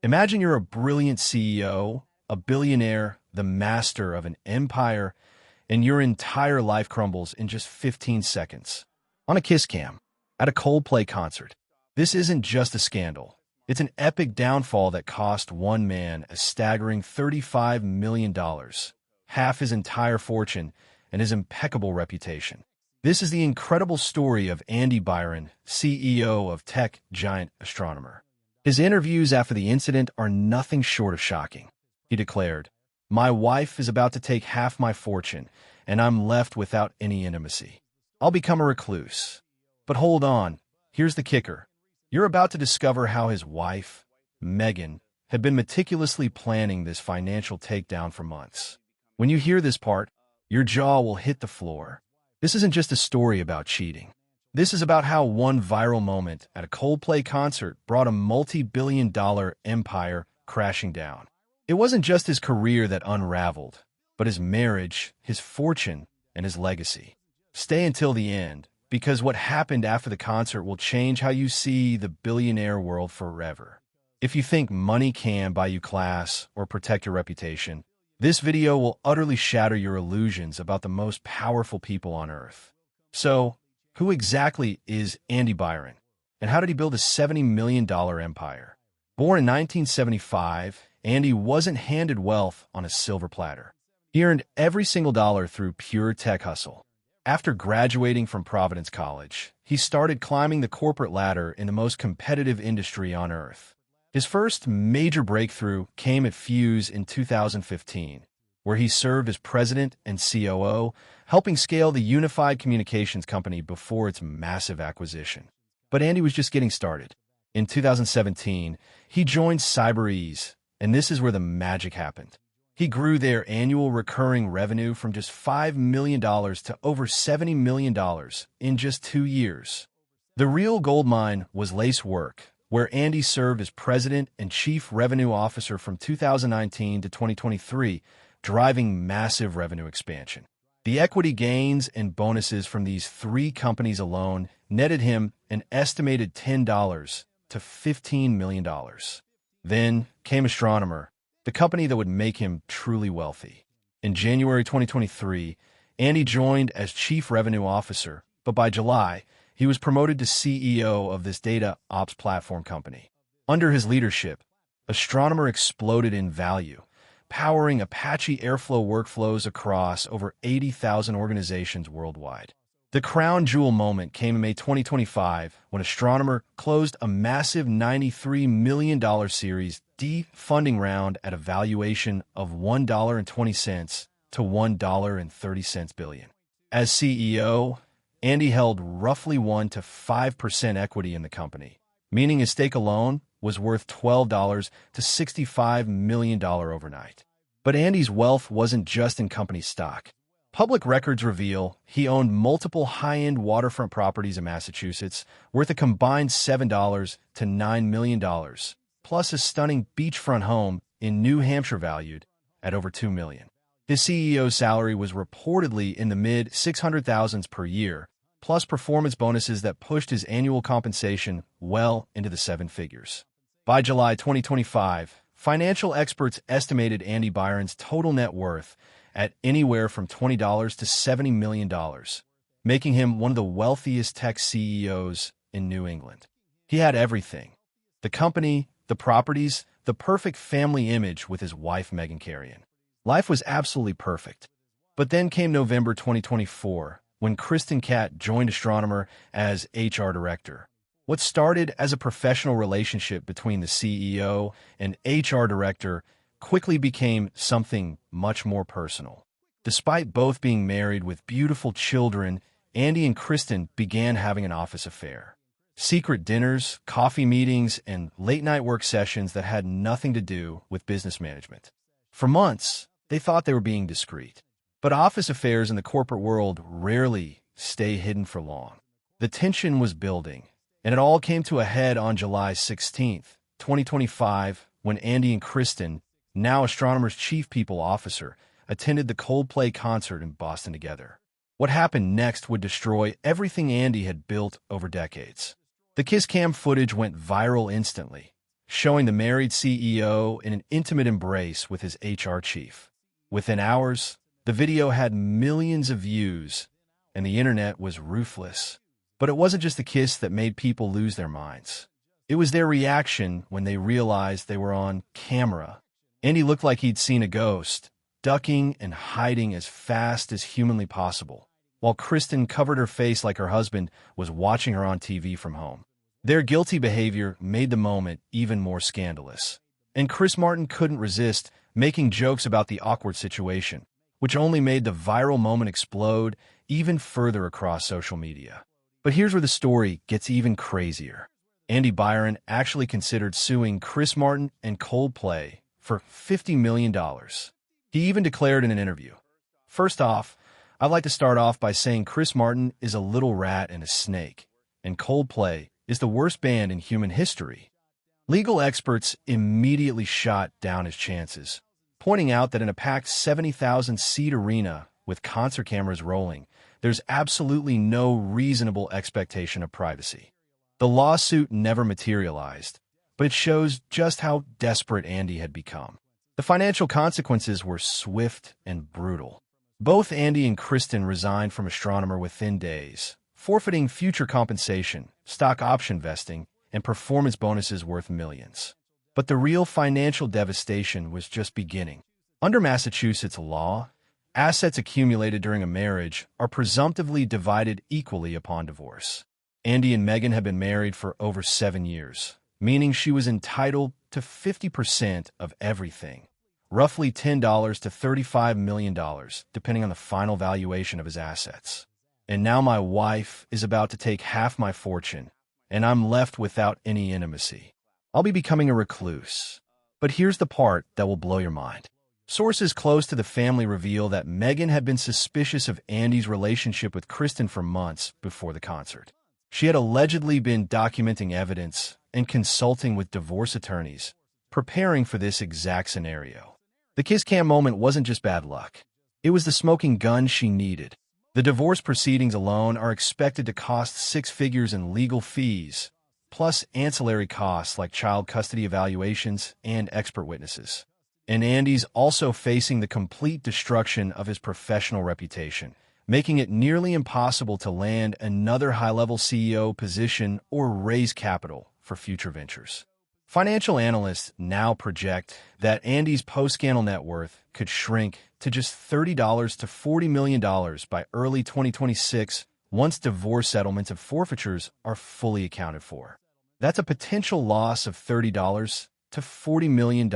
Imagine you're a brilliant CEO, a billionaire, the master of an empire, and your entire life crumbles in just 15 seconds. On a kiss cam, at a Coldplay concert. This isn't just a scandal. It's an epic downfall that cost one man a staggering $35 million, half his entire fortune, and his impeccable reputation. This is the incredible story of Andy Byron, CEO of tech giant Astronomer. His interviews after the incident are nothing short of shocking. He declared, "My wife is about to take half my fortune, and I'm left without any intimacy. I'll become a recluse." But hold on, here's the kicker. You're about to discover how his wife, Megan, had been meticulously planning this financial takedown for months. When you hear this part, your jaw will hit the floor. This isn't just a story about cheating. This is about how one viral moment at a Coldplay concert brought a multi-billion-dollar empire crashing down. It wasn't just his career that unraveled, but his marriage, his fortune, and his legacy. Stay until the end, because what happened after the concert will change how you see the billionaire world forever. If you think money can buy you class or protect your reputation, this video will utterly shatter your illusions about the most powerful people on earth. So, who exactly is Andy Byron, and how did he build a $70 million empire? Born in 1975, Andy wasn't handed wealth on a silver platter. He earned every single dollar through pure tech hustle. After graduating from Providence College, he started climbing the corporate ladder in the most competitive industry on earth. His first major breakthrough came at Fuse in 2015, where he served as president and COO, helping scale the unified communications company before its massive acquisition. But Andy was just getting started. In 2017, he joined CyberEase, and this is where the magic happened. He grew their annual recurring revenue from just $5 million to over $70 million in just 2 years. The real goldmine was Lacework, where Andy served as president and chief revenue officer from 2019 to 2023, driving massive revenue expansion. The equity gains and bonuses from these 3 companies alone netted him an estimated $10 to $15 million. Then came Astronomer, the company that would make him truly wealthy. In January 2023, Andy joined as chief revenue officer, but by July, he was promoted to CEO of this data ops platform company. Under his leadership, Astronomer exploded in value, powering Apache Airflow workflows across over 80,000 organizations worldwide. The crown jewel moment came in May 2025 when Astronomer closed a massive $93 million Series D funding round at a valuation of $1.20 to $1.30 billion. As CEO, Andy held roughly 1 to 5% equity in the company, meaning his stake alone was worth $12 to $65 million overnight. But Andy's wealth wasn't just in company stock. Public records reveal he owned multiple high-end waterfront properties in Massachusetts worth a combined $7 to $9 million, plus a stunning beachfront home in New Hampshire valued at over $2 million. His CEO's salary was reportedly in the mid-600,000s per year, plus performance bonuses that pushed his annual compensation well into the 7 figures. By July 2025, financial experts estimated Andy Byron's total net worth at anywhere from $20 to $70 million, making him one of the wealthiest tech CEOs in New England. He had everything: the company, the properties, the perfect family image with his wife Megan Carrion. Life was absolutely perfect. But then came November 2024, when Kristen Catt joined Astronomer as HR director. What started as a professional relationship between the CEO and HR director quickly became something much more personal. Despite both being married with beautiful children, Andy and Kristen began having an office affair. Secret dinners, coffee meetings, and late-night work sessions that had nothing to do with business management. For months, they thought they were being discreet. But office affairs in the corporate world rarely stay hidden for long. The tension was building, and it all came to a head on July 16th, 2025, when Andy and Kristen, now Astronomer's chief people officer, attended the Coldplay concert in Boston together. What happened next would destroy everything Andy had built over decades. The kiss cam footage went viral instantly, showing the married CEO in an intimate embrace with his HR chief. Within hours, the video had millions of views, and the internet was ruthless. But it wasn't just the kiss that made people lose their minds. It was their reaction when they realized they were on camera. Andy looked like he'd seen a ghost, ducking and hiding as fast as humanly possible, while Kristen covered her face like her husband was watching her on TV from home. Their guilty behavior made the moment even more scandalous. And Chris Martin couldn't resist making jokes about the awkward situation, which only made the viral moment explode even further across social media. But here's where the story gets even crazier. Andy Byron actually considered suing Chris Martin and Coldplay for $50 million. He even declared in an interview, "First off, I'd like to start off by saying Chris Martin is a little rat and a snake, and Coldplay is the worst band in human history." Legal experts immediately shot down his chances, pointing out that in a packed 70,000-seat arena with concert cameras rolling, there's absolutely no reasonable expectation of privacy. The lawsuit never materialized, but it shows just how desperate Andy had become. The financial consequences were swift and brutal. Both Andy and Kristen resigned from Astronomer within days, forfeiting future compensation, stock option vesting, and performance bonuses worth millions. But the real financial devastation was just beginning. Under Massachusetts law, assets accumulated during a marriage are presumptively divided equally upon divorce. Andy and Megan had been married for over 7 years, meaning she was entitled to 50% of everything, roughly $10 to $35 million, depending on the final valuation of his assets. And now my wife is about to take half my fortune, and I'm left without any intimacy. I'll be becoming a recluse. But here's the part that will blow your mind. Sources close to the family reveal that Megan had been suspicious of Andy's relationship with Kristen for months before the concert. She had allegedly been documenting evidence and consulting with divorce attorneys, preparing for this exact scenario. The kiss cam moment wasn't just bad luck. It was the smoking gun she needed. The divorce proceedings alone are expected to cost 6 figures in legal fees, plus ancillary costs like child custody evaluations and expert witnesses. And Andy's also facing the complete destruction of his professional reputation, making it nearly impossible to land another high-level CEO position or raise capital for future ventures. Financial analysts now project that Andy's post-scandal net worth could shrink to just $30 to $40 million by early 2026 once divorce settlements and forfeitures are fully accounted for. That's a potential loss of $30 to $40 million,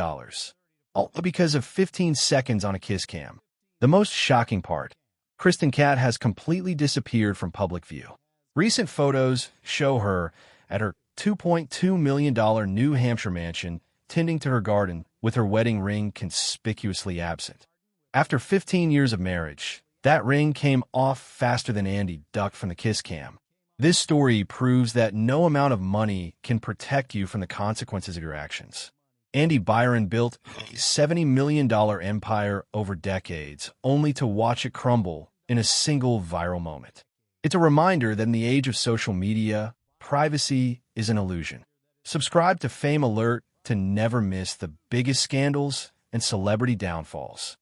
all because of 15 seconds on a kiss cam. The most shocking part, Kristen Cat has completely disappeared from public view. Recent photos show her at her $2.2 million New Hampshire mansion, tending to her garden, with her wedding ring conspicuously absent. After 15 years of marriage, that ring came off faster than Andy ducked from the kiss cam. This story proves that no amount of money can protect you from the consequences of your actions. Andy Byron built a $70 million empire over decades, only to watch it crumble in a single viral moment. It's a reminder that in the age of social media, privacy is an illusion. Subscribe to Fame Alert to never miss the biggest scandals and celebrity downfalls.